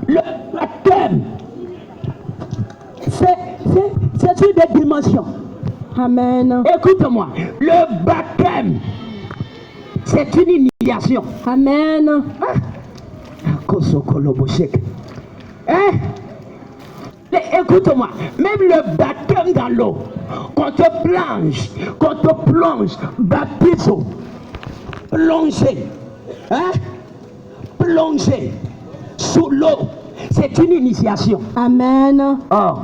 Le baptême, c'est sur des dimensions. Amen. Écoute-moi, le baptême, c'est une initiation. Amen. Hein? Écoute-moi, même le baptême dans l'eau, qu'on te plonge, baptiso, plonger, hein? Plonger sous l'eau, c'est une initiation. Amen. Oh.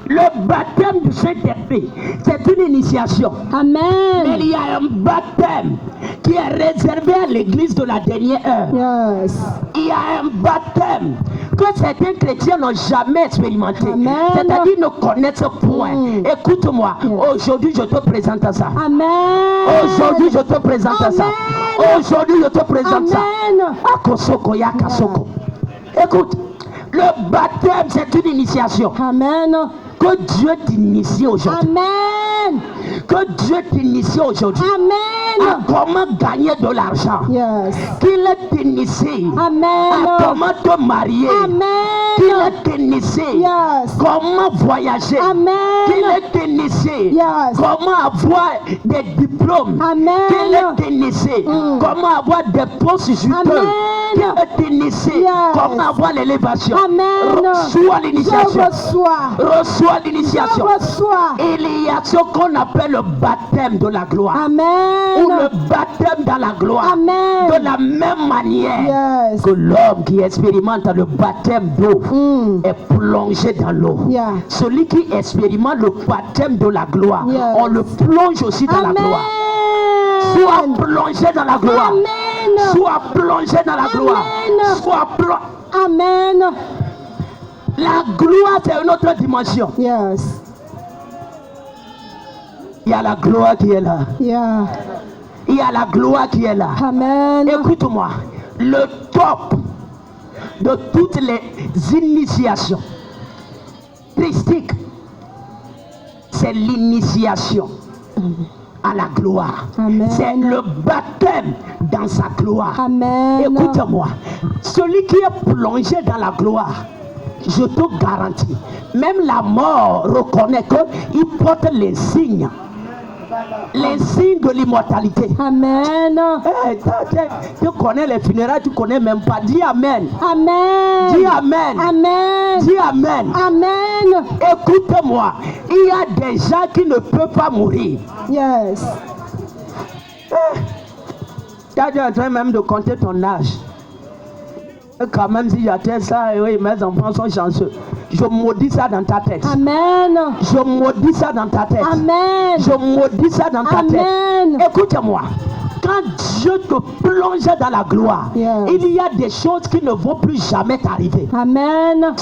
Le baptême du Saint-Esprit, c'est une initiation. Amen. Mais il y a un baptême qui est réservé à l'église de la dernière heure. Yes. Il y a un baptême que certains chrétiens n'ont jamais expérimenté. Amen. C'est-à-dire ne connaissent point. Écoute-moi, aujourd'hui je te présente ça. Amen. Aujourd'hui je te présente ça. Aujourd'hui je te présente ça. Amen. Akosoko yakasoko. Écoute, le baptême c'est une initiation. Amen. Que Dieu t'initie aujourd'hui. Amen. Que Dieu t'initie aujourd'hui. Amen. À comment gagner de l'argent. Yes. Qu'il t'initie. Amen. À comment te marier. Amen. Qu'il t'initie. Yes. Comment voyager. Amen. Qu'il t'initie. Yes. Comment avoir des diplômes. Amen. Qu'il t'initie. Comment avoir des postes juteux. Amen. Qu'il t'initie. Yes. Comment avoir l'élévation. Amen. Reçois l'initiation. Reçois l'initiation. Il y a ce qu'on appelle le baptême de la gloire. Amen. Ou le baptême dans la gloire. Amen. De la même manière yes. que l'homme qui expérimente le baptême d'eau est plongé dans l'eau. Yeah. Celui qui expérimente le baptême de la gloire, yes. on le plonge aussi dans Amen. la gloire. Sois plongé dans la gloire. Amen. Sois plongé dans la gloire. Amen. Sois plongé. Amen. La gloire, c'est une autre dimension. Yes. Il y a la gloire qui est là. Yeah. Il y a la gloire qui est là. Amen. Écoute-moi, le top de toutes les initiations christiques, c'est l'initiation à la gloire. Amen. C'est le baptême dans sa gloire. Amen. Écoute-moi, celui qui est plongé dans la gloire, je te garantis, même la mort reconnaît qu'il porte les signes de l'immortalité. Amen. Hey, tu connais les funérailles, tu connais même pas. Dis Amen. Amen. Dis Amen. Amen. Dis Amen. Amen. Écoute-moi, il y a des gens qui ne peuvent pas mourir. Yes. Tu es en train même de compter ton âge. Et quand même si j'attends ça, oui, mes enfants sont chanceux. Je maudis ça dans ta tête. Amen. Je maudis ça dans ta tête. Amen. Je maudis ça dans ta Amen. tête. Écoute-moi. Quand Dieu te plonge dans la gloire, yes. il y a des choses qui ne vont plus jamais t'arriver. Amen.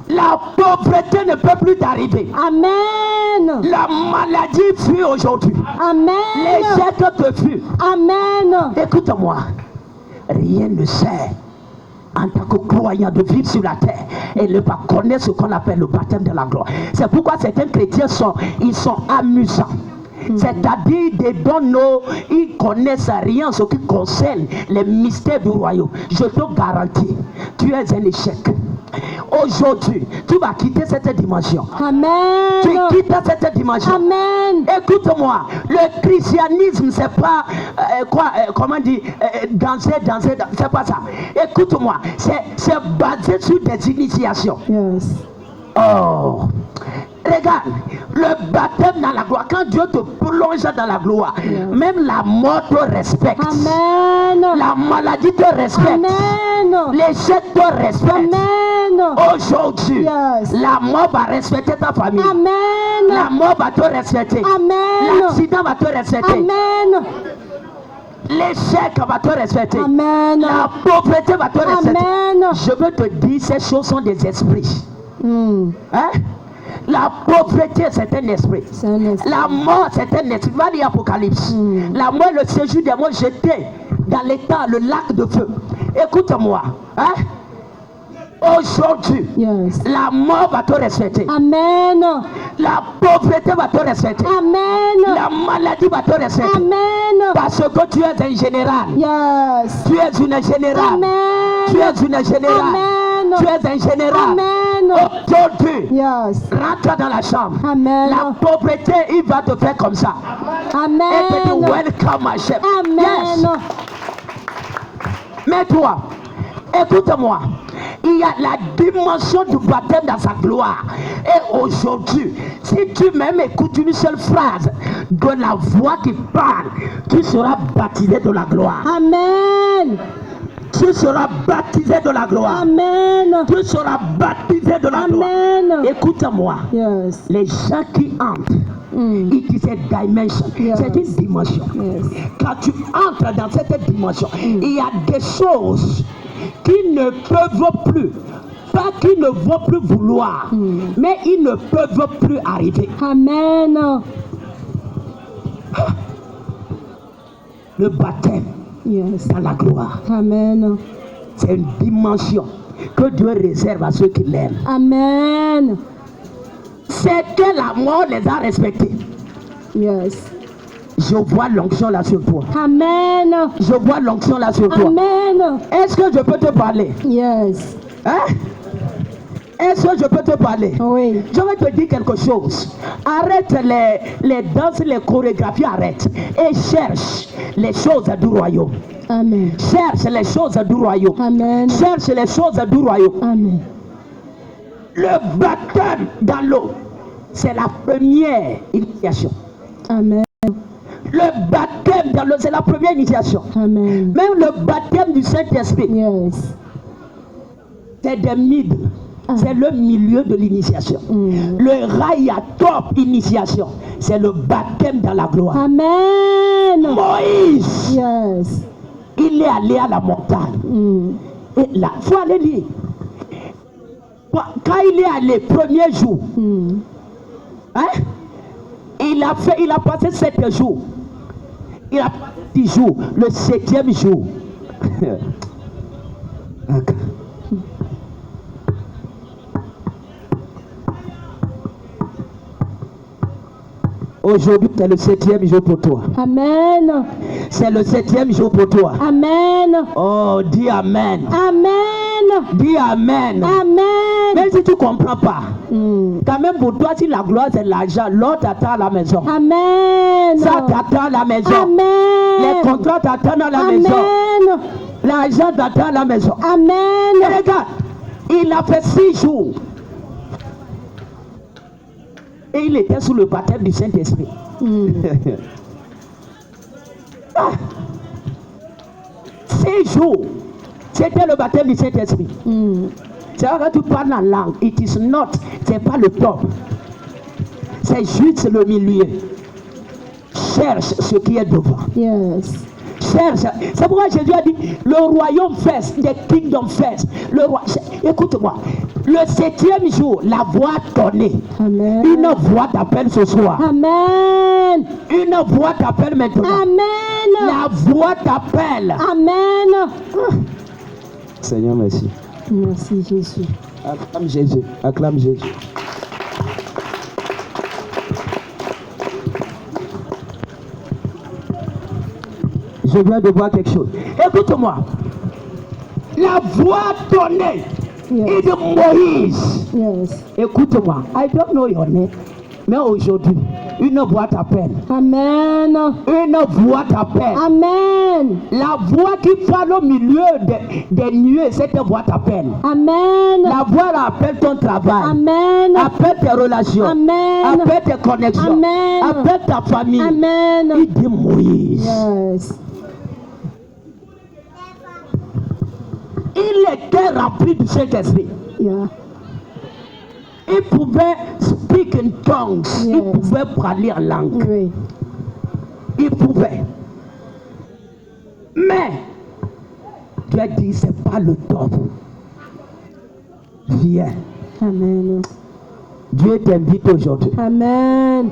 La pauvreté ne peut plus t'arriver. Amen. La maladie fuit aujourd'hui. Amen. L'échec te fuit. Amen. Écoute-moi. Rien ne sert en tant que croyant de vivre sur la terre et ne pas connaître ce qu'on appelle le baptême de la gloire. C'est pourquoi certains chrétiens sont amusants. C'est-à-dire, ils connaissent rien en ce qui concerne les mystères du royaume. Je te garantis, tu es un échec. Aujourd'hui, tu vas quitter cette dimension. Amen. Tu quittes cette dimension. Amen. Écoute-moi, le christianisme, c'est pas comment dire, danser, c'est pas ça. Écoute-moi, c'est basé sur des initiations. Yes. Oh, regarde, le baptême dans la gloire, quand Dieu te plonge dans la gloire, même la mort te respecte. Amen. La maladie te respecte. Amen. L'échec te respecte. Amen. Aujourd'hui, yes. La mort va respecter ta famille. Amen. La mort va te respecter. Amen. L'accident va te respecter. Amen. L'échec va te respecter. Amen. La pauvreté va te respecter. Amen. Je veux te dire, ces choses sont des esprits. Hein? La pauvreté, c'est un esprit. La mort, c'est un esprit. Va lire Apocalypse. La mort, le séjour des morts jeté dans l'étang, le lac de feu. Écoute-moi. Hein? Aujourd'hui, yes. La mort va te respecter. Amen. La pauvreté va te respecter. Amen. La maladie va te respecter. Amen. Parce que tu es un général. Yes. Tu es une générale. Amen. Tu es une générale. Amen. Tu es un général. Amen. Aujourd'hui, Yes. rentre dans la chambre. Amen. La pauvreté, il va te faire comme ça. Et te dire, Amen. welcome, ma chef. Yes. Amen. Mais toi, écoute-moi. Il y a la dimension du baptême dans sa gloire. Et aujourd'hui, si tu même écoutes une seule phrase de la voix qui parle, tu seras baptisé de la gloire. Amen. Tu seras baptisé de la gloire. Amen. Tu seras baptisé de la gloire. Amen. Écoute-moi. Yes. Les gens qui entrent, it is a dimension. Yes. C'est une dimension. Yes. Quand tu entres dans cette dimension, il y a des choses qui ne peuvent plus, pas qui ne vont plus vouloir, mais ils ne peuvent plus arriver. Amen. Le baptême Yes. dans la gloire, Amen. c'est une dimension que Dieu réserve à ceux qui l'aiment. Amen. C'est que la mort les a respectés. Yes. Je vois l'onction là sur toi. Amen. Je vois l'onction là sur toi. Amen. Est-ce que je peux te parler? Yes. Hein? Est-ce que je peux te parler? Oui. Je vais te dire quelque chose. Arrête les danses, les chorégraphies, arrête. Et cherche les choses du royaume. Amen. Cherche les choses du royaume. Amen. Cherche les choses du royaume. Amen. Le baptême dans l'eau, c'est la première initiation. Amen. Le baptême dans l'eau, c'est la première initiation. Amen. Même le baptême du Saint-Esprit, Yes. c'est des middle. C'est le milieu de l'initiation. Le rail à top initiation, c'est le baptême dans la gloire. Amen. Moïse, Yes. il est allé à la montagne. Et là, il faut aller lire. Quand il est allé, premier jour, hein, il a passé 7 jours. Il a passé 10 jours. Le 7e jour. Aujourd'hui, c'est le 7e jour pour toi. Amen. C'est le 7e jour pour toi. Amen. Oh, dis Amen. Amen. Dis Amen. Amen. Même si tu ne comprends pas, quand même pour toi, si la gloire c'est l'argent, l'autre t'attend à la maison. Amen. Ça t'attend à la maison. Amen. Les contrats t'attendent à la maison. Amen. L'argent t'attend à la maison. Amen. Et regarde, il a fait 6 jours. Et il était sous le baptême du Saint-Esprit. Ah. 6 jours. C'était le baptême du Saint-Esprit. C'est vrai que tu parles en langue. It is not. C'est pas le top. C'est juste le milieu. Cherche ce qui est devant. Yes. Cherche. C'est pourquoi Jésus a dit le royaume first, the kingdom first. Écoute-moi. Le 7e jour, la voix tonnait. Amen. Une voix t'appelle ce soir. Amen. Une voix t'appelle maintenant. Amen. La voix t'appelle. Amen. Seigneur, merci. Merci Jésus. Acclame Jésus. Acclame Jésus. Je viens de voir quelque chose. Écoute-moi. La voix tonnait. Yes. Et de Moïse. Yes. Écoute-moi. I don't know your name. Mais aujourd'hui, une voix t'appelle. Amen. Une voix t'appelle. Amen. La voix qui parle au milieu des nuées, cette voix t'appelle. Amen. La voix appelle ton travail. Amen. Appelle tes relations. Amen. Appelle tes connexions. Amen. Appelle ta famille. Amen. Il dit Moïse. Yes. Il était rempli du Saint-Esprit. Yeah. Il pouvait speak in tongues. Yes. Il pouvait parler en langue. Oui. Il pouvait. Mais tu as dit c'est pas le top. Viens. Amen. Dieu t'invite aujourd'hui. Amen.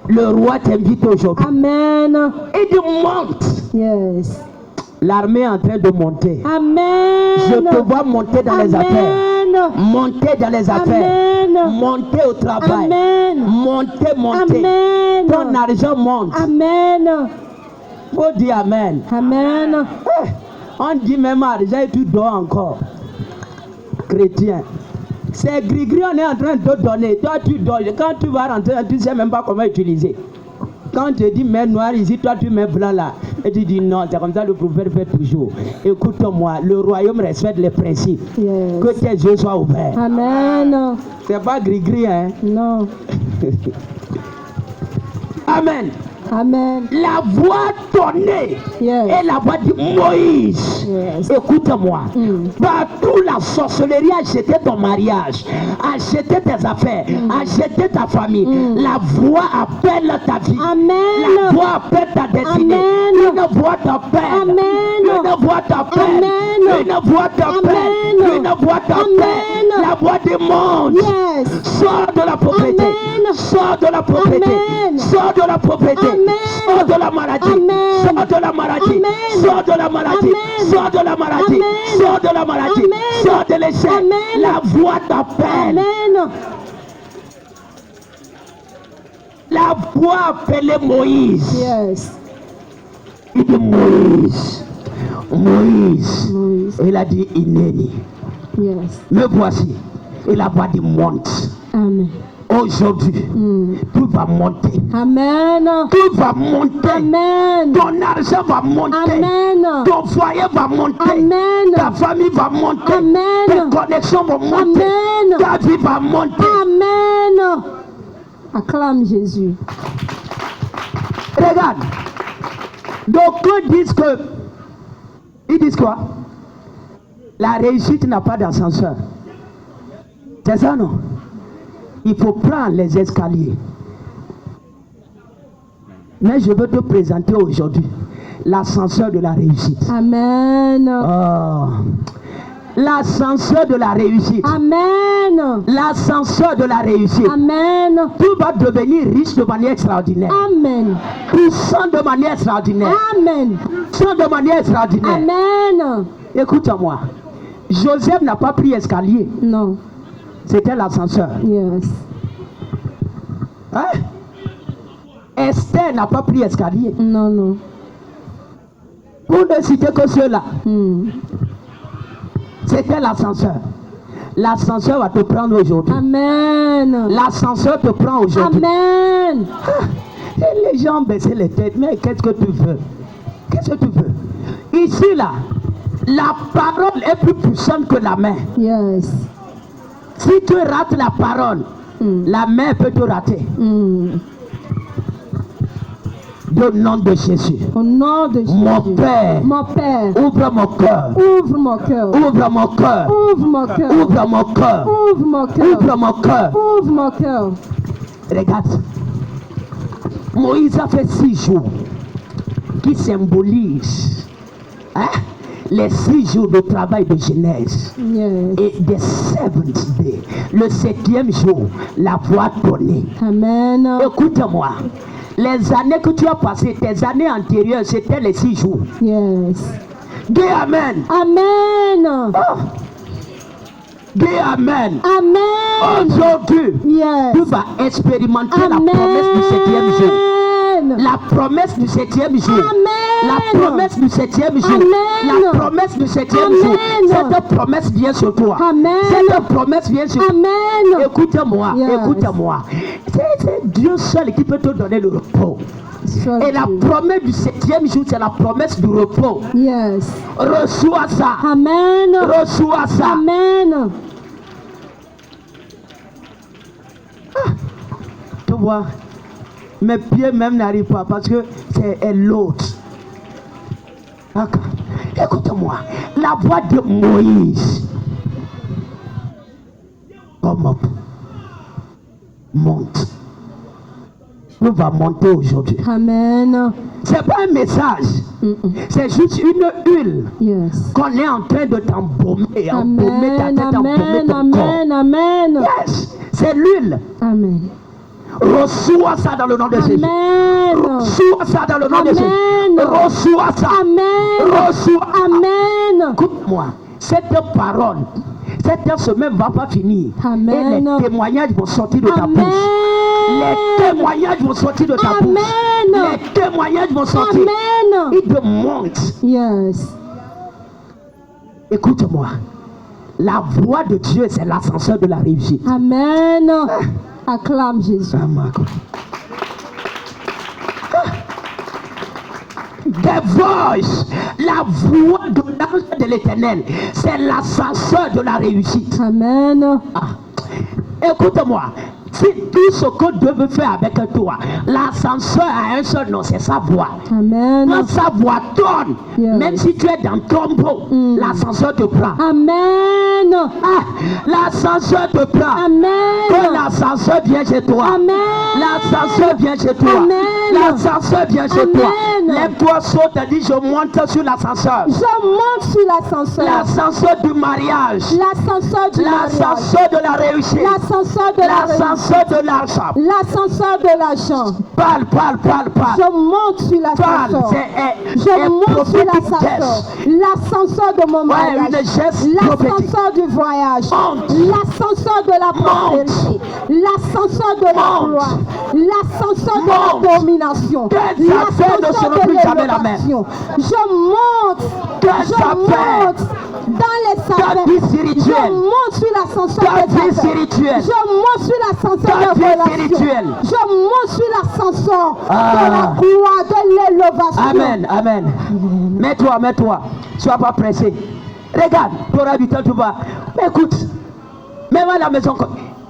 Le roi t'invite aujourd'hui. Amen. Il dit monte. Yes. L'armée est en train de monter. Amen. Je te vois monter dans les affaires. Monter dans les affaires. Amen. Monter au travail. Amen. Monter, monter. Amen. Ton argent monte. Amen. Faut dire Amen. Amen. On dit même argent et tu dors encore. Chrétien. C'est gris-gris, on est en train de te donner. Toi, tu dors. Quand tu vas rentrer, tu ne sais même pas comment utiliser. Quand tu dis mets noir ici, toi tu mets blanc là. Et tu dis non, c'est comme ça le prophète fait toujours. Écoute-moi, le royaume respecte les principes. Yes. Que tes yeux soient ouverts. Amen. C'est pas gris-gris, hein. Non. Amen. Amen. La voix donnée Yes. et la voix de Moïse. Yes. Écoute-moi. Partout la sorcellerie a jeté ton mariage, a jeté tes affaires, a jeté ta famille. La voix appelle ta vie. Amen. La voix appelle ta destinée. Amen. Une voix t'appelle. Amen. Une voix t'appelle. Amen. Une voix t'appelle. Amen. Une voix t'appelle. Amen. La voix des mondes. Yes. Sors de la pauvreté. Amen. Sors de la pauvreté. Amen. Sors de la pauvreté. Amen. Sors de la maladie. Amen. Sors de la maladie. Amen. Sors de la maladie. Amen. Sors de la maladie. Amen. Sors de la maladie. Amen. Sors de l'échec. Amen. La voix t'appelle. Amen. La voix appelait Moïse. Yes. Il dit Moïse. Moïse. Moïse. Il a dit Inéni. Yes. Me voici. Et la voix dit monte. Amen. Aujourd'hui, tout va monter. Amen. Tout va monter. Amen. Ton argent va monter. Amen. Ton foyer va monter. Amen. Ta famille va monter. Amen. Tes connexions vont monter. Amen. Ta vie va monter. Amen. Acclame Jésus. Regarde. Donc, ils disent que. Ils disent quoi? La réussite n'a pas d'ascenseur. C'est ça, non? Il faut prendre les escaliers. Mais je veux te présenter aujourd'hui l'ascenseur de la réussite. Amen. Oh. L'ascenseur de la réussite. Amen. L'ascenseur de la réussite. Amen. Tu vas devenir riche de manière extraordinaire. Amen. Puissant de manière extraordinaire. Amen. Puissant de manière extraordinaire. Amen. Écoute-moi. Joseph n'a pas pris escalier. Non. C'était l'ascenseur. Yes. Hein? Esther n'a pas pris escalier. Non, non. Pour ne citer que ceux-là. C'était l'ascenseur. L'ascenseur va te prendre aujourd'hui. Amen. L'ascenseur te prend aujourd'hui. Amen. Et les gens baissaient les têtes. Mais qu'est-ce que tu veux? Qu'est-ce que tu veux? Ici, là, la parole est plus puissante que la main. Yes. Si tu rates la parole, la main peut te rater. Au nom de Jésus. Au nom de Jésus. Mon Père. Mon Père. Ouvre mon cœur. Ouvre mon cœur. Ouvre mon cœur. Ouvre mon cœur. Ouvre mon cœur. Ouvre mon cœur. Ouvre mon cœur. Ouvre mon cœur. Regarde. Moïse a fait 6 jours qui symbolisent les 6 jours de travail de Genèse. Yes. Et the 7th day, le 7e jour, la voix donnée. Amen. Écoute-moi. Les années que tu as passées, tes années antérieures, c'était les 6 jours. Yes. Dis Amen. Amen. Oh. Dis Amen. Amen. Aujourd'hui, Yes. tu vas expérimenter Amen. la promesse du 7e jour. La promesse du 7e jour. Amen. La promesse du 7e jour. Amen. La promesse du 7e Amen. jour. Cette promesse vient sur toi. Amen. Cette promesse vient sur toi. Amen. Écoute-moi, Yes. écoute-moi. C'est Dieu seul qui peut te donner le repos. So Et la true. promesse du 7e jour, c'est la promesse du repos. Yes. Reçois ça. Amen. Reçois ça. Amen. Tu vois, mes pieds même n'arrivent pas parce que c'est l'autre. Écoute-moi, la voix de Moïse. Come up. Monte. Tu vas monter aujourd'hui. Amen. C'est pas un message. C'est juste une huile Yes. qu'on est en train de t'embaumer. Embaumer ta Amen. tête, embaumer Amen. ton corps. Amen. Amen. Yes, c'est l'huile. Amen. Reçois ça dans le nom de Jésus. Amen. Reçois ça dans le nom de Jésus. Amen. Reçois ça. Amen. Reçois. Amen. Écoute-moi, cette parole, cette semaine ne va pas finir. Amen. Et les témoignages vont sortir de ta Amen. bouche. Les témoignages vont sortir de ta Amen. bouche. Les témoignages vont sortir. Amen. Il te monte. Yes. Écoute-moi. La voix de Dieu, c'est l'ascenseur de la réussite. Amen. Acclame Jésus. The voice, la voix de l'ange de l'Éternel, c'est l'ascenseur de la réussite. Amen. Écoute-moi, si tout ce que Dieu veut faire avec toi, l'ascenseur a un seul nom, c'est sa voix. Amen. Quand sa voix tourne, même si tu es dans le tombeau, l'ascenseur te prend. Amen. L'ascenseur te prend. Amen. Que l'ascenseur vient chez toi. Amen. L'ascenseur vient chez toi. Amen. L'ascenseur vient chez Amen. toi. Lève-toi, saute et dis, je monte sur l'ascenseur. Je monte sur l'ascenseur. L'ascenseur du mariage. L'ascenseur du mariage. L'ascenseur de la réussite. L'ascenseur de la réussite. L'ascenseur de l'argent. L'ascenseur de l'argent. Parle. Je monte sur l'ascenseur. Je monte sur l'ascenseur. L'ascenseur de mon mariage. L'ascenseur du voyage. L'ascenseur de la prospérité. L'ascenseur de la gloire. L'ascenseur de la domination. L'ascenseur de l'élévation. Je monte. Dans les saveurs. Je monte sur l'ascenseur des affaires. Je monte sur l'ascenseur de relations. Je monte sur l'ascenseur de la gloire, de l'élévation. Amen. Mets-toi. Sois pas pressé. Regarde, tu auras du temps, tu vas. Écoute, même à la maison,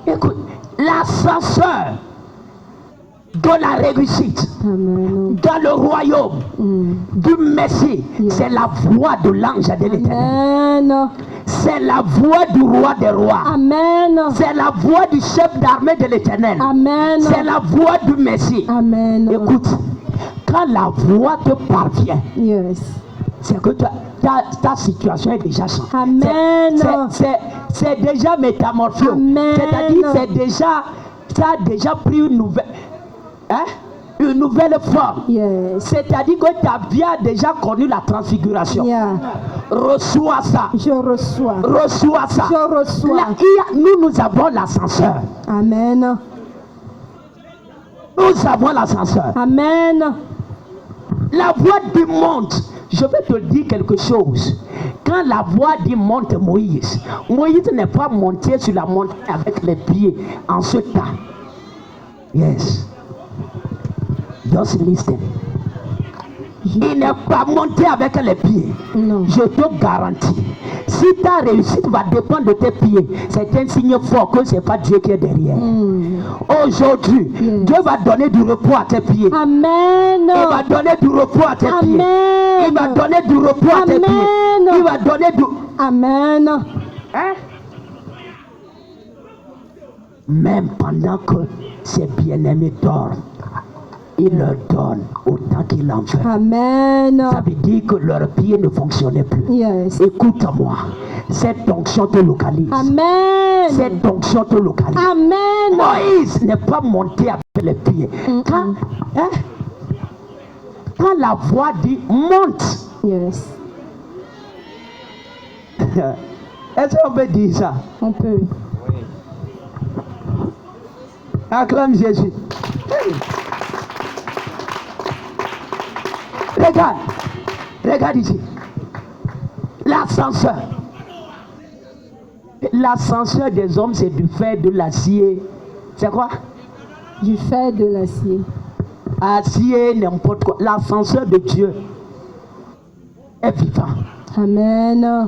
écoute, l'ascenseur de la réussite. Amen. Dans le royaume du Messie, c'est la voix de l'ange de l'Éternel. Amen. C'est la voix du roi des rois. Amen. C'est la voix du chef d'armée de l'Éternel. Amen. C'est la voix du Messie. Amen. Écoute, quand la voix te parvient, Yes. c'est que ta situation est déjà changée. Amen. C'est déjà métamorphosé. Amen. C'est-à-dire, ça a déjà pris une nouvelle forme. Yes. C'est-à-dire que ta vie a déjà connu la transfiguration. Yeah. Reçois ça. Je reçois. Reçois ça. Je reçois. Là, nous avons l'ascenseur. Amen. Nous avons l'ascenseur. Amen. La voix dit monte. Je vais te dire quelque chose. Quand la voix dit monte Moïse n'est pas monté sur la montagne avec les pieds en ce temps. Yes. Just listen. Il n'est pas monté avec les pieds. Non. Je te garantis. Si ta réussite va dépendre de tes pieds, c'est un signe fort que ce n'est pas Dieu qui est derrière. Aujourd'hui, Dieu va donner du repos à tes pieds. Amen. Il va donner du repos à tes pieds. Amen. Il va donner du repos à tes pieds. Il va donner du... Amen. Hein? Même pendant que ses bien-aimés dorment, il leur donne autant qu'il en veut. Amen. Ça veut dire que leurs pieds ne fonctionnaient plus. Yes. Écoute-moi, cette onction te localise. Amen. Cette onction te localise. Amen. Moïse n'est pas monté avec les pieds. Quand la voix dit monte, Yes. est-ce qu'on peut dire ça? On peut. Acclame Jésus. Regarde ici. L'ascenseur. L'ascenseur des hommes, c'est du fer, de l'acier. C'est quoi? Du fer, de l'acier. Acier, n'importe quoi. L'ascenseur de Dieu est vivant. Amen.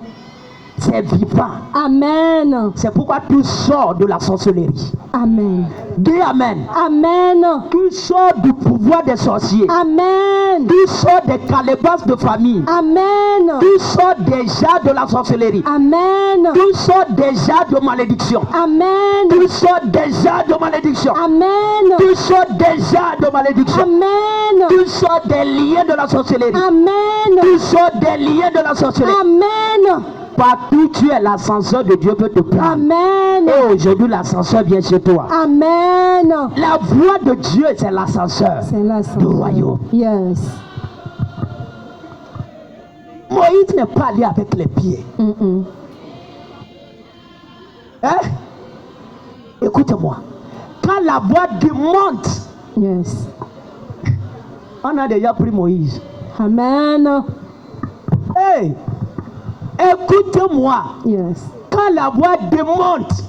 C'est vivant. Amen. C'est pourquoi tout sort de la sorcellerie. Amen. Dis Amen. Amen. Tout sort du pouvoir des sorciers. Amen. Tout sort des calebasses de famille. Amen. Tout sort déjà de la sorcellerie. Amen. Tout sort déjà de malédiction. Amen. Tout sort déjà de malédiction. Amen. Tout sort déjà de malédiction. Amen. Tout sort des liens de la sorcellerie. Amen. Tout sort des liens de la sorcellerie. Amen. Partout tu es, l'ascenseur de Dieu peut te prendre. Amen. Et aujourd'hui, l'ascenseur vient chez toi. Amen. La voix de Dieu, c'est l'ascenseur C'est l'ascenseur du royaume. Yes. Moïse n'est pas allé avec les pieds. Hein? Écoute-moi. Quand la voix dit monte, Yes. on a déjà pris Moïse. Amen. Hey! Écoute-moi. Yes. Quand la voix démonte,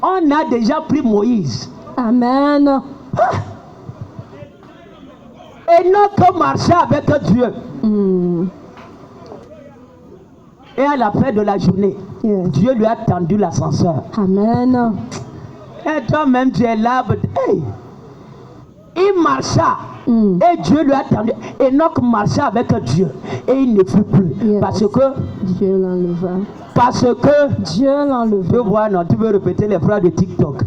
on a déjà pris Moïse. Amen. Enoch marchait avec Dieu. Et à la fin de la journée, Yes. Dieu lui a tendu l'ascenseur. Amen. Et toi-même, tu es là. Hey. Il marcha. Et Dieu lui a tendu. Enoch marchait avec Dieu. Et il ne fut plus. Yes. Parce que Dieu l'enleva. Parce que Dieu l'enleva. tu vois, non, tu veux répéter les phrases de TikTok.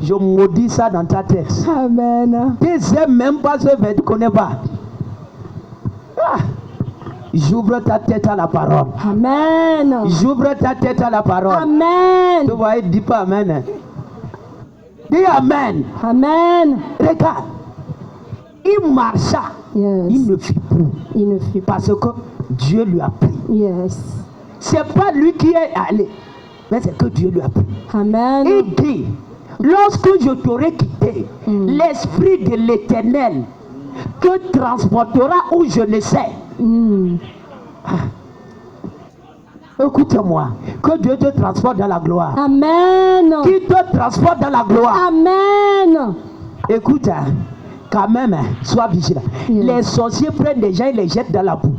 Je maudis ça dans ta tête. Amen. Tu ne sais même pas ce verset, tu ne connais pas. Ah. J'ouvre ta tête à la parole. Amen. J'ouvre ta tête à la parole. Amen. Tu vois, il ne dit pas Amen. Dis Amen. Amen. Regarde. Il marcha. Yes. Il ne fit plus. Il ne fut pas. Parce que Dieu lui a pris. Yes. C'est pas lui qui est allé. Mais c'est que Dieu lui a pris. Amen. Il dit, lorsque je t'aurai quitté, l'Esprit de l'Éternel te transportera où je ne sais. Écoute-moi, que Dieu te transporte dans la gloire. Amen. Qui te transporte dans la gloire. Amen. Écoute, quand même, sois vigilant. Yes. Les sorciers prennent des gens et les jettent dans la boue.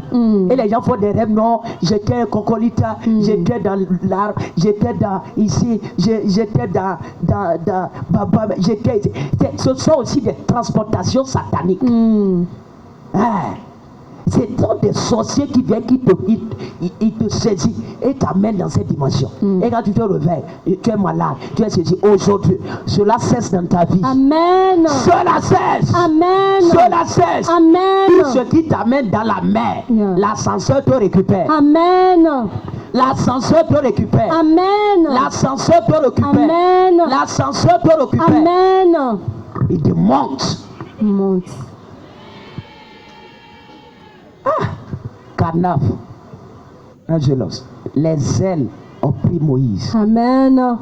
Et les gens font des rêves. Non, j'étais un cocolita, j'étais dans l'arbre, j'étais dans ici, j'étais dans j'étais. Ce sont aussi des transportations sataniques. C'est des sorciers qui viennent, ils te saisissent et t'amènent dans cette dimension. Et quand tu te réveilles, tu es malade, tu es saisi. Aujourd'hui, cela cesse dans ta vie. Amen. Cela cesse. Amen. Cela cesse. Amen. Tout ce qui t'amène dans la mer, Yeah. l'ascenseur te récupère. Amen. L'ascenseur te récupère. Amen. L'ascenseur te récupère. Amen. L'ascenseur te récupère. Amen. Il te monte. Monte. Carnaf, Angelos, les ailes ont pris Moïse. Amen.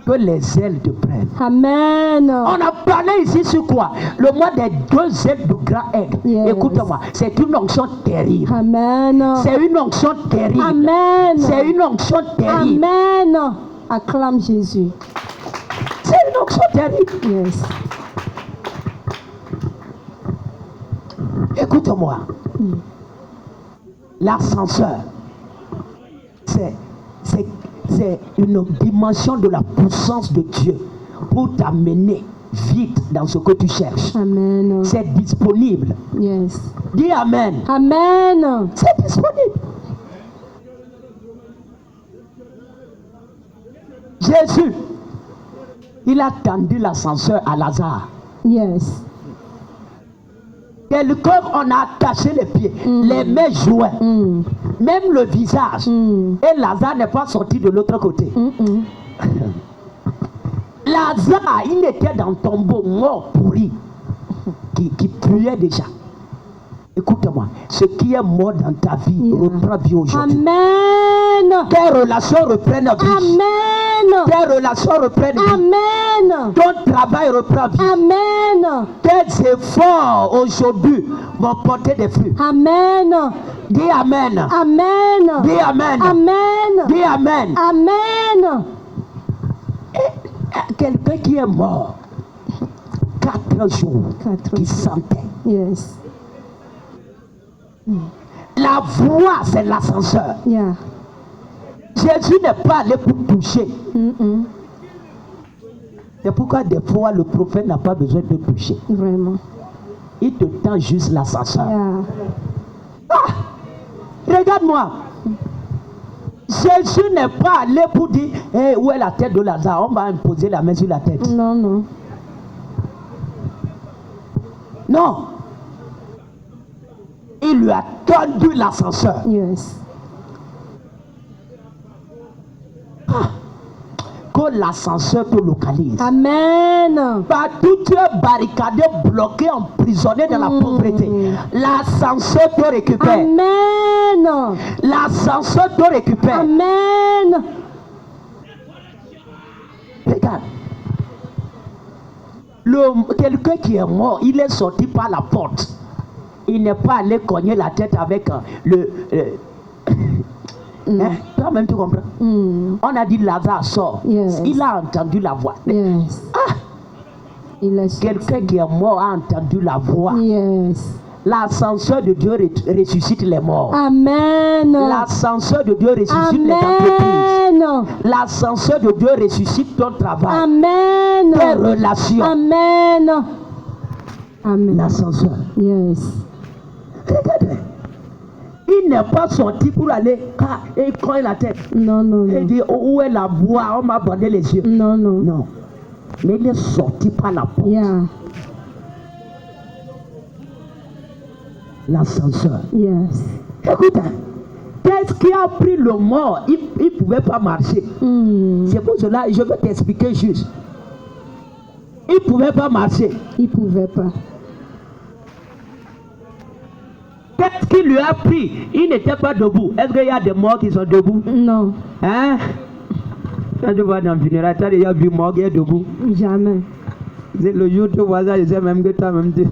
Que les ailes te prennent. Amen. On a parlé ici sur quoi? Le mois des 2 ailes de grand aigle. Yes. Écoute-moi, c'est une onction terrible. Amen. C'est une onction terrible. Amen. C'est une onction terrible. Amen. Acclame Jésus. C'est une onction terrible. Yes. Écoute-moi. L'ascenseur, c'est une dimension de la puissance de Dieu pour t'amener vite dans ce que tu cherches. Amen. C'est disponible. Yes. Dis Amen. Amen. C'est disponible. Jésus, il a tendu l'ascenseur à Lazare. Yes. Quelqu'un, on a attaché les pieds, les mains jouaient, même le visage. Et Lazare n'est pas sorti de l'autre côté. Lazare, il était dans le tombeau mort pourri, qui puait déjà. Écoute-moi, ce qui est mort dans ta vie reprend vie aujourd'hui. Amen. Tes relations reprennent vie. Amen. Tes relations reprennent vie. Amen. Ton travail reprend vie. Amen. Tes efforts aujourd'hui vont porter des fruits. Amen. Dis Amen. Amen. Dis Amen. Amen. Dis Amen. Amen. Et quelqu'un qui est mort 4 jours, 4 qui jours. sentait. Yes. La voix, c'est l'ascenseur. Yeah. Jésus n'est pas allé pour toucher. C'est pourquoi des fois le prophète n'a pas besoin de toucher. Vraiment. Il te tend juste l'ascenseur. Yeah. Regarde-moi. Jésus n'est pas allé pour dire hey, où est la tête de Lazare? On va imposer la main sur la tête. Non, non. Non. Il lui a tendu l'ascenseur. Yes. Que l'ascenseur te localise. Amen. Partout tu es barricadé, bloqué, emprisonné dans la pauvreté. L'ascenseur te récupère. Amen. L'ascenseur te récupère. Amen. Regarde. Quelqu'un qui est mort, il est sorti par la porte. Il n'est pas allé cogner la tête avec Hein? Toi-même, tu comprends? On a dit Lazare sort. Yes. Il a entendu la voix. Yes. Ah! Quelqu'un qui est mort a entendu la voix. Yes. L'ascenseur de Dieu ressuscite les morts. Amen. L'ascenseur de Dieu ressuscite les entreprises. L'ascenseur de Dieu ressuscite ton travail. Amen. Tes relations. Amen. Amen. L'ascenseur. Yes. Regardez. Il n'est pas sorti pour aller et cogne la tête. Non, non, non. Il dit, où est la voix? On m'a bandé les yeux. Non, non. Non. Mais il est sorti par la porte. Yeah. L'ascenseur. Yes. Écoute, qu'est-ce qui a pris le mort? Il ne pouvait pas marcher. C'est pour cela que je vais t'expliquer juste. Il ne pouvait pas marcher. Il ne pouvait pas. Qu'est-ce qui lui a pris? Il n'était pas debout. Est-ce qu'il y a des morts qui sont debout? Non. Hein? Quand tu vas dans le funéraire, tu as déjà vu mort qui est debout? Jamais. Le jour où tu vois ça, je sais même que toi-même tu...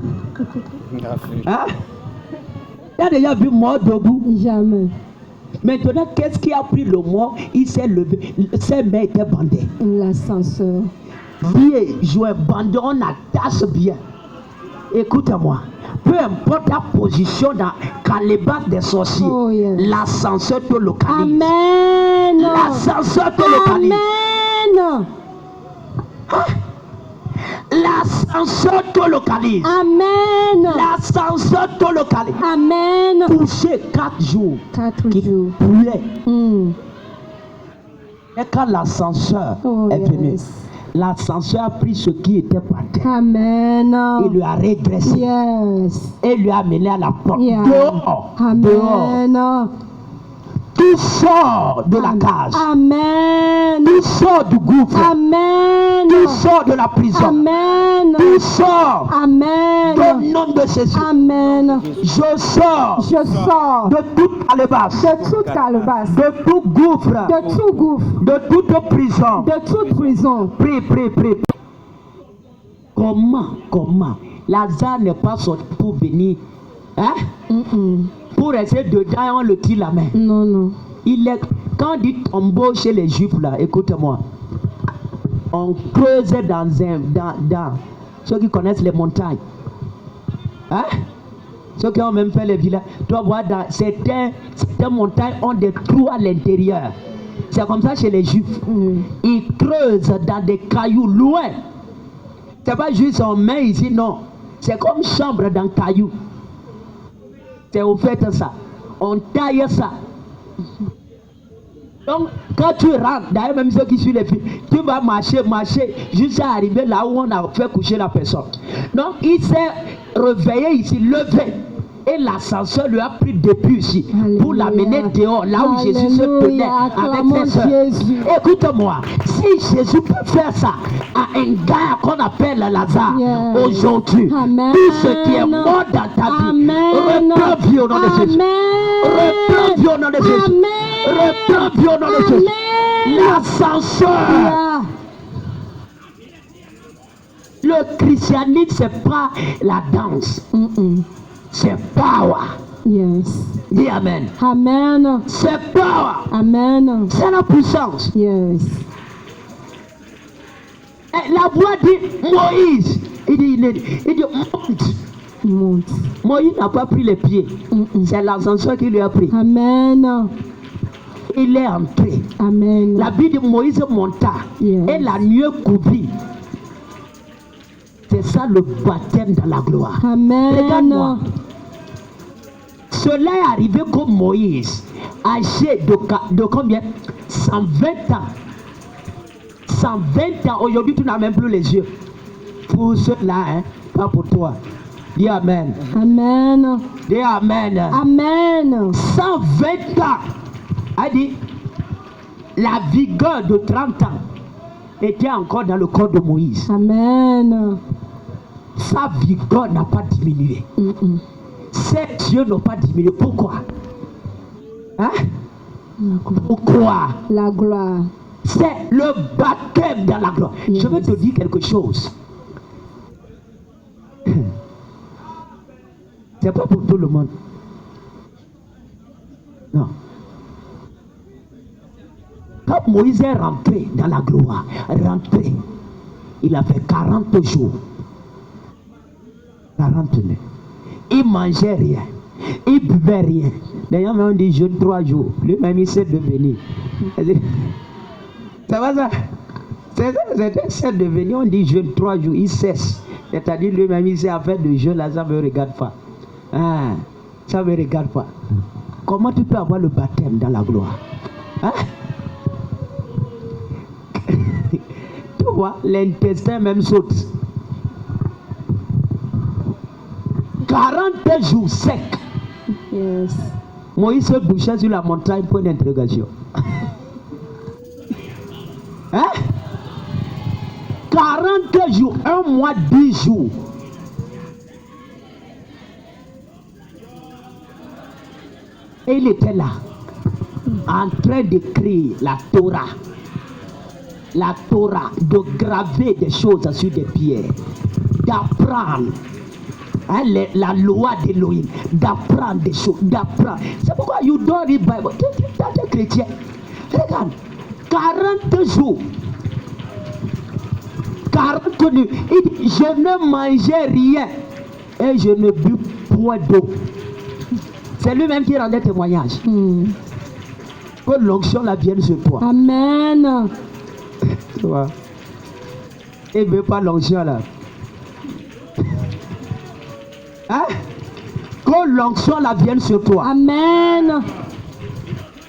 Hein? Tu as déjà vu mort debout? Jamais. Maintenant, qu'est-ce qui a pris le mort? Il s'est levé. Ses mains étaient bandées. L'ascenseur. Bien joué, bandé, on attache bien. Écoute-moi. Peu importe ta position dans Calébas des sorciers, oh, yes. L'ascenseur te localise. Amen. L'ascenseur te localise. Amen. Hein? L'ascenseur te localise. Amen. L'ascenseur te localise. Amen. Touché 4 jours. 4 qui jours. Puait. Et quand l'ascenseur est venu, l'ascenseur a pris ce qui était par terre. Amen. Il lui a redressé. Yes. Et lui a amené à la porte. Yeah. Dehors. Amen. Dehors. Tout sort de la cage. Amen. Tout sort du gouffre. Amen. Tout sort de la prison. Amen. Tout sort. Amen. Au nom de Jésus. Amen. Je sors. Je sors. De toute calebasse. De toute calebasse. De tout gouffre. De tout gouffre. De toute prison. De toute prison. Prie, prie, prie. Comment Lazare n'est pas sorti pour venir. Hein? Pour rester dedans, on le tire la main. Non, non. Quand on dit tombeau chez les Juifs, là, écoute-moi. On creuse dans ceux qui connaissent les montagnes. Hein? Ceux qui ont même fait les villages. Tu vas voir, dans certaines montagnes ont des trous à l'intérieur. C'est comme ça chez les Juifs. Ils creusent dans des cailloux loin. C'est pas juste on met ici, non. C'est comme chambre dans cailloux. C'est au fait ça. On taille ça. Donc, quand tu rentres, d'ailleurs, même ceux qui suivent les films, tu vas marcher, jusqu'à arriver là où on a fait coucher la personne. Donc, il s'est réveillé ici, levé. Et l'ascenseur lui a pris depuis ici. Alléluia. Pour l'amener dehors, là où Alléluia. Jésus se tenait avec ses soeurs. Écoute-moi, si Jésus peut faire ça à un gars qu'on appelle Lazare, aujourd'hui, tout ce qui est mort dans ta vie, reprends vie au nom de Jésus. Reprends vie au nom de Jésus. Reprends vie au nom de Jésus. L'ascenseur. Le christianisme, c'est pas la danse. C'est power. Yes. Dis amen. Amen. C'est power. Amen. C'est la puissance. Yes. Et la voix dit Moïse. Il dit monte. Moïse n'a pas pris les pieds. C'est l'ascenseur qui lui a pris. Amen. Il est entré. Amen. La Bible dit Moïse monta. Yes. Et la nuée couvrit. C'est ça le baptême dans la gloire. Amen. Regarde-moi. Cela est arrivé comme Moïse, âgé de combien? 120 ans. 120 ans. Aujourd'hui, tu n'as même plus les yeux. Pour ceux-là, hein, pas pour toi. Dis Amen. Amen. Dis Amen. Amen. 120 ans. A dit, la vigueur de 30 ans était encore dans le corps de Moïse. Amen. Sa vigueur n'a pas diminué. Ses yeux n'ont pas diminué. Pourquoi? Hein? Pourquoi? La gloire. C'est le baptême dans la gloire. Yes. Je vais te dire quelque chose. C'est pas pour tout le monde. Non. Quand Moïse est rentré dans la gloire, il a fait 40 jours. 40 nuits. Il mangeait rien. Il buvait rien. D'ailleurs, on dit jeûne 3 jours. Lui-même, il sait devenir. Ça va ça? C'est devenir, on dit jeûne 3 jours. Il cesse. C'est-à-dire, lui-même, il sait à faire de jeûne, là, ça ne me regarde pas. Ah, ça ne me regarde pas. Comment tu peux avoir le baptême dans la gloire? Hein? Tu vois, l'intestin même saute. 40 jours secs. Yes. Moïse se bouchait sur la montagne, point d'interrogation. Hein? 40 jours, 1 mois, 10 jours. Et il était là, en train d'écrire la Torah. La Torah, de graver des choses sur des pierres, d'apprendre la loi d'Élohim, d'apprendre des choses, d'apprendre. C'est pourquoi you don't read Bible. Tu es chrétien. Regarde, 40 jours. 40 nuits. Il dit, je ne mangeais rien et je ne bus point d'eau. C'est lui-même qui rendait témoignage. Que l'onction la vienne sur toi. Amen. Tu vois? Il ne veut pas l'onction là. Hein? Que l'onction la vienne sur toi. Amen.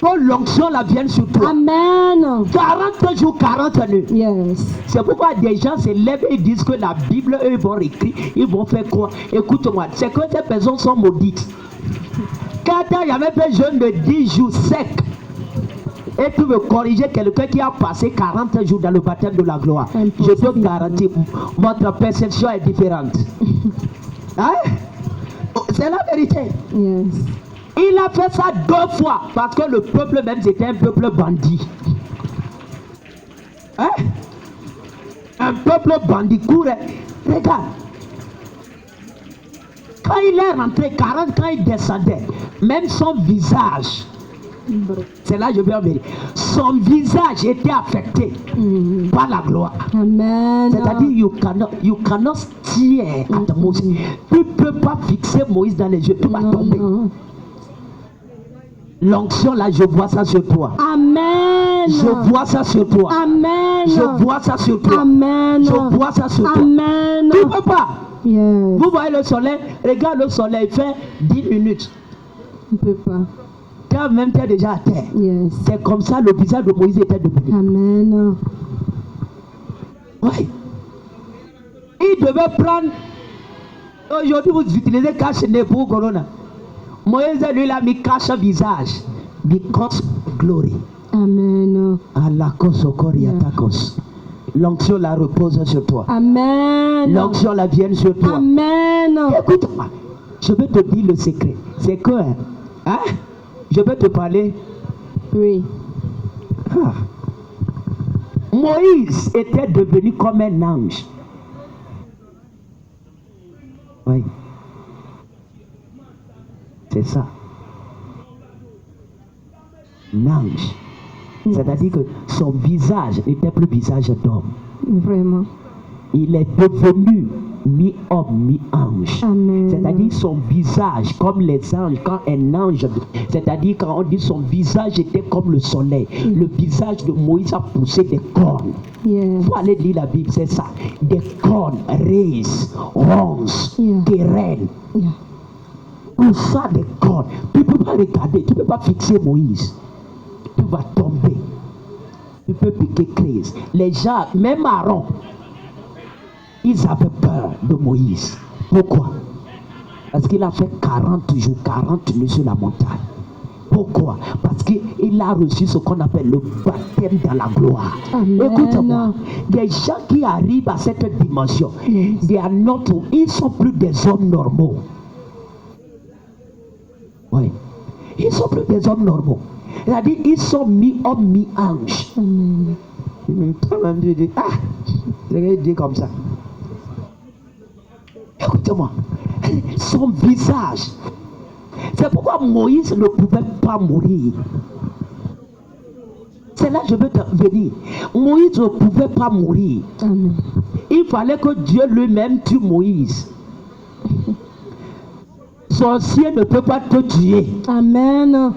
Que l'onction la vienne sur toi. Amen. 40 jours, 40 nuits. Yes. C'est pourquoi des gens se lèvent et disent que la Bible, eux, ils vont écrire, ils vont faire quoi? Écoute-moi, c'est que ces personnes sont maudites. Quand il y avait fait jeûne de 10 jours secs, et tu veux corriger quelqu'un qui a passé 40 jours dans le baptême de la gloire, je te garantis, votre perception est différente. Hein? C'est la vérité. Yes. Il a fait ça 2 fois parce que le peuple même c'était un peuple bandit. Hein? Un peuple bandit courait. Regarde. Quand il est rentré 40, quand il descendait, même son visage, c'est là que je vais en venir, son visage était affecté par la gloire. Amen. C'est-à-dire, you cannot stare at Moses. Tu ne peux pas fixer Moïse dans les yeux, tu vas tomber. L'onction là, je vois ça sur toi. Amen. Je vois ça sur toi. Amen. Je vois ça sur toi. Amen. Je vois ça sur toi. Amen. Tu ne peux pas. Yes. Vous voyez le soleil, regarde le soleil, il fait 10 minutes. On ne peut pas. Quand même tu es déjà à terre. Yes. C'est comme ça le visage de Moïse était devenu. Amen. Oui. Il devait prendre. Aujourd'hui, vous utilisez cache-nez pour Corona. Moïse, lui, il a mis cache visage. Because glory. Amen. Alakos okoriatakos. L'onction la repose sur toi. Amen. L'onction la vienne sur toi. Amen. Écoute-moi. Je vais te dire le secret. C'est que, hein? Je vais te parler. Oui. Ah. Moïse était devenu comme un ange. Oui. C'est ça. Un ange. C'est-à-dire que son visage n'était plus visage d'homme. Vraiment. Il est devenu mi-homme, mi-ange. C'est-à-dire son visage, comme les anges, quand un ange, c'est-à-dire quand on dit son visage était comme le soleil, le visage de Moïse a poussé des cornes. Yes. Vous allez lire la Bible, c'est ça. Des cornes, races, ronces, querelles. Yeah. Tout ça des cornes. Tu ne peux pas regarder, tu ne peux pas fixer Moïse. Tu vas tomber. Tu peux piquer crise. Les gens, même Aaron, ils avaient peur de Moïse. Pourquoi? Parce qu'il a fait 40 jours, 40 nuits sur la montagne. Pourquoi? Parce qu'il a reçu ce qu'on appelle le baptême dans la gloire. Écoute-moi, des gens qui arrivent à cette dimension, ils ne sont plus des hommes normaux. Oui. Ils ne sont plus des hommes normaux. C'est-à-dire ils sont mi-homme, mi-ange. Toi-même, tu dis, ah, je dis comme ça. Écoute-moi, son visage. C'est pourquoi Moïse ne pouvait pas mourir. C'est C'est là que je veux venir. Moïse ne pouvait pas mourir. Amen. Il fallait que Dieu lui-même tue Moïse. Sorcier ne peut pas te tuer. Amen.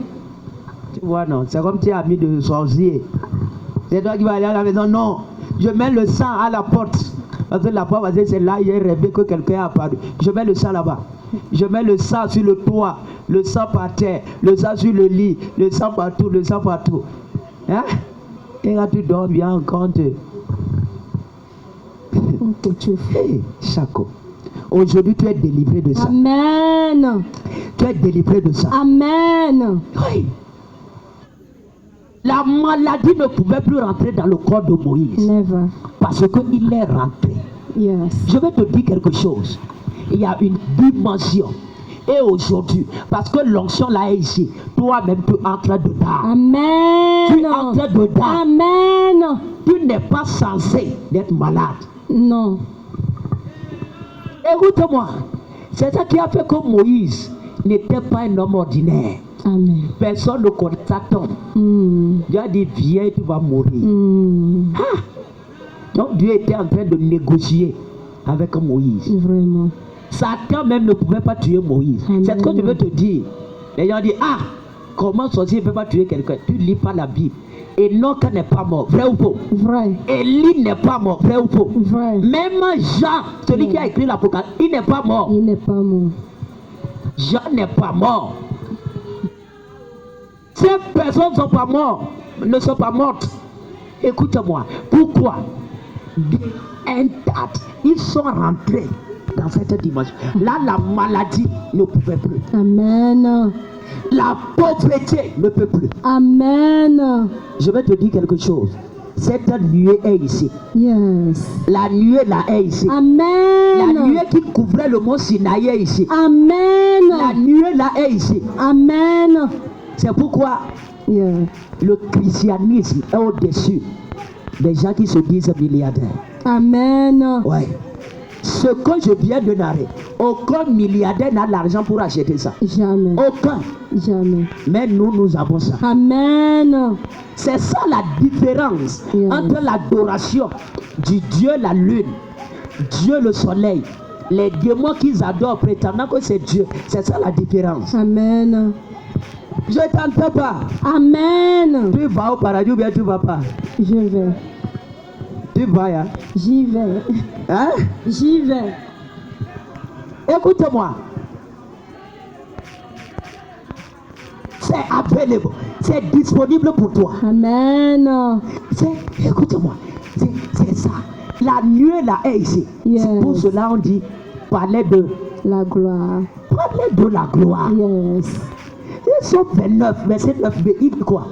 Tu vois, non, c'est comme tu es ami de sorcier. C'est toi qui vas aller à la maison. Non, je mets le sang à la porte. Parce que la porte va dire, c'est là, j'ai rêvé que quelqu'un a apparu. Je mets le sang là-bas. Je mets le sang sur le toit, le sang par terre, le sang sur le lit, le sang partout, le sang partout. Hein? Et là, tu dors bien en compte. Hey, Chaco. Aujourd'hui, tu es délivré de ça. Amen. Tu es délivré de ça. Amen. Oui. La maladie ne pouvait plus rentrer dans le corps de Moïse. Never. Parce qu'il est rentré. Yes. Je vais te dire quelque chose. Il y a une dimension. Et aujourd'hui, parce que l'onction là est ici, toi-même tu entres dedans. Amen. Tu entres dedans. Amen. Tu n'es pas censé d'être malade. Non. Écoute-moi. C'est ça qui a fait que Moïse n'était pas un homme ordinaire. Amen. Personne ne connaît Satan. Dieu a dit, viens, tu vas mourir. Ah. Donc Dieu était en train de négocier avec Moïse. Vraiment. Satan même ne pouvait pas tuer Moïse. Amen. C'est ce que je veux te dire. Les gens disent, ah, comment sorcier ne peut pas tuer quelqu'un? Tu ne lis pas la Bible. Enoch n'est pas mort, vrai ou faux? Vrai. Élie n'est pas mort, vrai ou faux? Vrai. Même Jean, celui qui a écrit l'Apocalypse, il n'est pas mort. Il n'est pas mort. Jean n'est pas mort. Ces personnes ne sont pas mortes. Écoute-moi. Pourquoi? Ils sont rentrés dans cette dimension. Là, la maladie ne pouvait plus. Amen. La pauvreté ne peut plus. Amen. Je vais te dire quelque chose. Cette nuée est ici. Yes. La nuée là est ici. Amen. La nuée qui couvrait le mont Sinaï est ici. Amen. La nuée là est ici. Amen. C'est pourquoi le christianisme est au-dessus des gens qui se disent milliardaires. Amen. Ouais. Ce que je viens de narrer, aucun milliardaire n'a l'argent pour acheter ça. Jamais. Aucun. Jamais. Mais nous avons ça. Amen. C'est ça la différence entre l'adoration du Dieu la lune, Dieu le soleil, les démons qu'ils adorent prétendant que c'est Dieu. C'est ça la différence. Amen. Je t'entends pas. Amen. Tu vas au paradis ou bien tu vas pas? Je vais. Tu vas, hein? J'y vais. Hein? J'y vais. Écoute-moi. C'est available. C'est disponible pour toi. Amen. Écoute-moi. C'est ça. La nuée là est ici. Yes. C'est pour cela on dit parler de la gloire. Parler de la gloire. Yes. Somme 29, verset 9b, il dit quoi?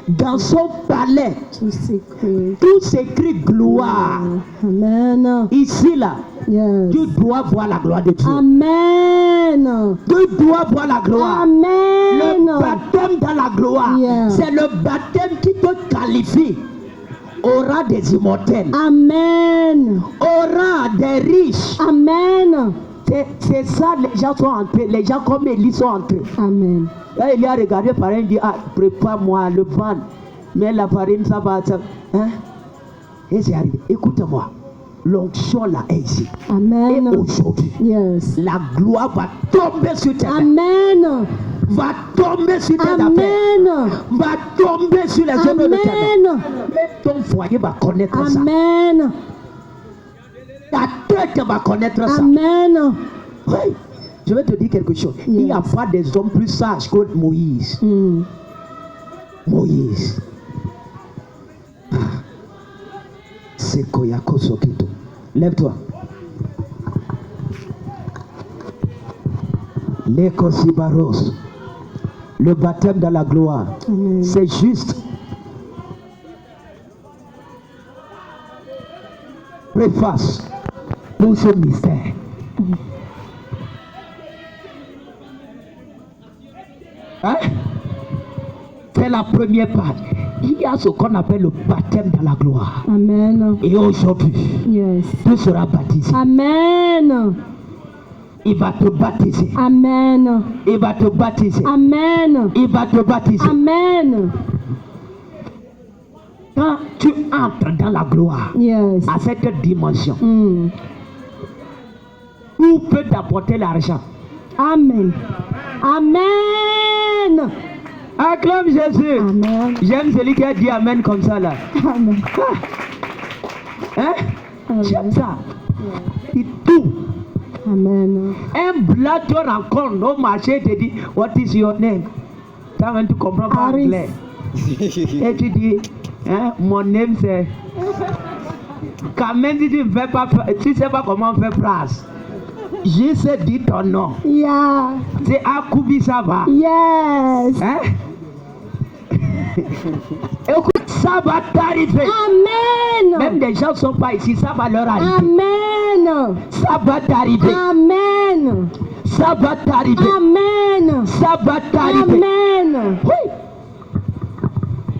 Dans son palais, tout s'écrit gloire. Amen. Ici là, yes. Tu dois voir la gloire de Dieu. Amen. Tu dois voir la gloire. Amen. Le baptême dans la gloire, c'est le baptême qui te qualifie au rang des immortels. Amen. Au rang des riches. Amen. C'est ça, les gens sont entrés. Les gens comme Élie sont entrés. Amen. Là, il a regardé par il dit, ah, prépare-moi le pain. Mais la farine, ça va. Ça, hein? Et c'est arrivé. Écoute-moi. L'onction là est ici. Amen. Et aujourd'hui, yes. La gloire va tomber sur tes Amen. Va tomber sur tes Amen. Va tomber sur les hommes de tes Amen. Ton foyer va connaître ça. Amen. Ta tête va connaître ça. Amen. Oui. Je vais te dire quelque chose. Yes. Il n'y a pas des hommes plus sages que Moïse. Moïse. C'est Koyako Sokito. Lève-toi. L'écosibaros. Le baptême dans la gloire. C'est juste. Préface pour ce mystère. Hein? C'est la première part. Il y a ce qu'on appelle le baptême dans la gloire. Amen. Et aujourd'hui, yes. Tu seras baptisé. Amen. Il va te baptiser. Amen. Il va te baptiser. Amen. Il va te baptiser. Amen. Quand tu entres dans la gloire, Yes. à cette dimension, où peut t'apporter l'argent? Amen. Amen. Acclame Jésus. Amen. J'aime celui qui a dit Amen comme ça là. Amen. Hein? Amen. J'aime ça. C'est tout. Amen. Un blanc te rencontre au marché et te dit What is your name? Tu comprends pas Harris. anglais. Et tu dis hein, mon name c'est. Quand même si tu ne sais pas comment faire phrase, je sais dire ton nom. Yeah. C'est Akoubi, ça va. Yes. Hein? Écoute, ça va t'arriver. Amen. Même des gens ne sont pas ici, ça va leur arriver. Amen. Ça va t'arriver. Amen. Ça va t'arriver. Amen. Ça va t'arriver. Amen. Oui.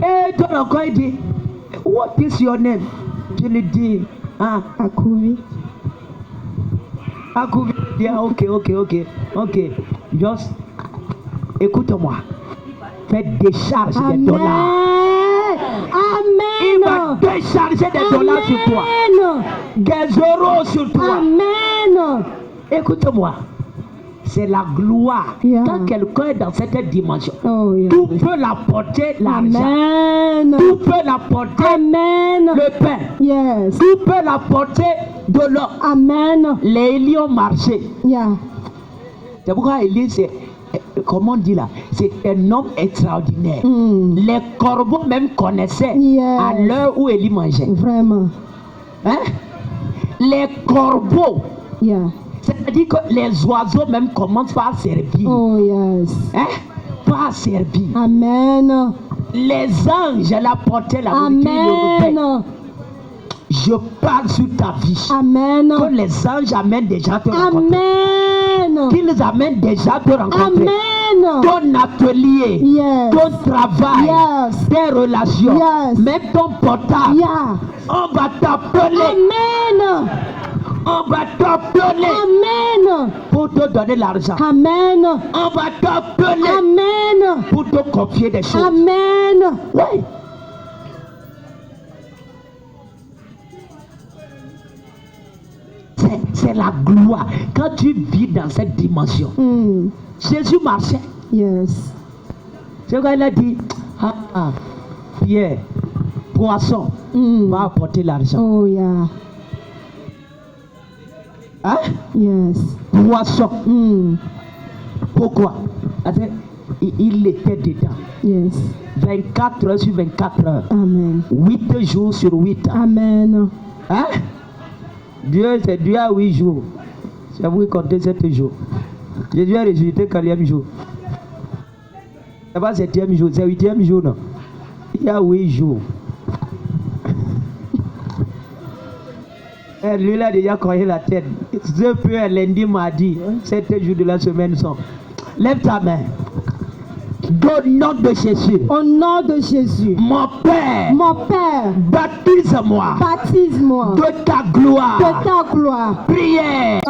Et toi encore, il dit, What is your name? Je lui dis, hein? Akoubi. Akoubi dit, ok. Juste, écoute-moi. Fais décharge des dollars. Il va Amen. décharger des dollars sur toi. Des euros sur toi. Amen. Écoute-moi. C'est la gloire. Yeah. Quand quelqu'un est dans cette dimension, Oh, yeah. tout peut l'apporter l'argent. Amen. Tout peut l'apporter Amen. le pain. Yes. Tout peut l'apporter de l'or. Amen. Les Élie ont marché. Yeah. C'est pourquoi Élie, c'est, comment on dit là, c'est un homme extraordinaire. Les corbeaux même connaissaient Yes. à l'heure où Élie mangeait. Vraiment. Hein? Les corbeaux, Yeah. c'est-à-dire que les oiseaux même commencent par servir. Oh, yes. Hein? Par servir. Amen. Les anges l'apportaient la nourriture. Amen. Je parle sur ta vie. Amen. Que les anges amènent des gens te rencontrer. Amen. Qu'ils amènent des gens te rencontrer. Amen. Ton atelier, Yes. ton travail, Yes. tes relations, Yes. même ton portable. Yeah. On va t'appeler. Amen. On va t'appeler Amen. pour te donner l'argent. Amen. On va t'appeler Amen. pour te confier des choses. Amen. Oui. C'est la gloire. Quand tu vis dans cette dimension, Jésus marchait. Yes. C'est pourquoi il a dit, Pierre, poisson, va apporter l'argent. Oh, yeah. Hein? Yes. Poisson. Pourquoi? Il était dedans. Yes. 24 heures sur 24 heures. Amen. 8 jours sur 8. Amen. Hein? Dieu, c'est Dieu à 8 jours. C'est vous qui comptez 7 jours. Jésus a ressuscité le 4e jour. C'est pas 7e jour, c'est 8e jour, non? Il y a 8 jours. Et lui, il a déjà croyé la tête. Ce peu lundi, mardi, 7 jours de la semaine sont. Lève ta main. Au nom de Jésus. Au nom de Jésus. Mon Père. Mon Père. Baptise-moi. Baptise-moi. De ta gloire. De ta gloire. Prière.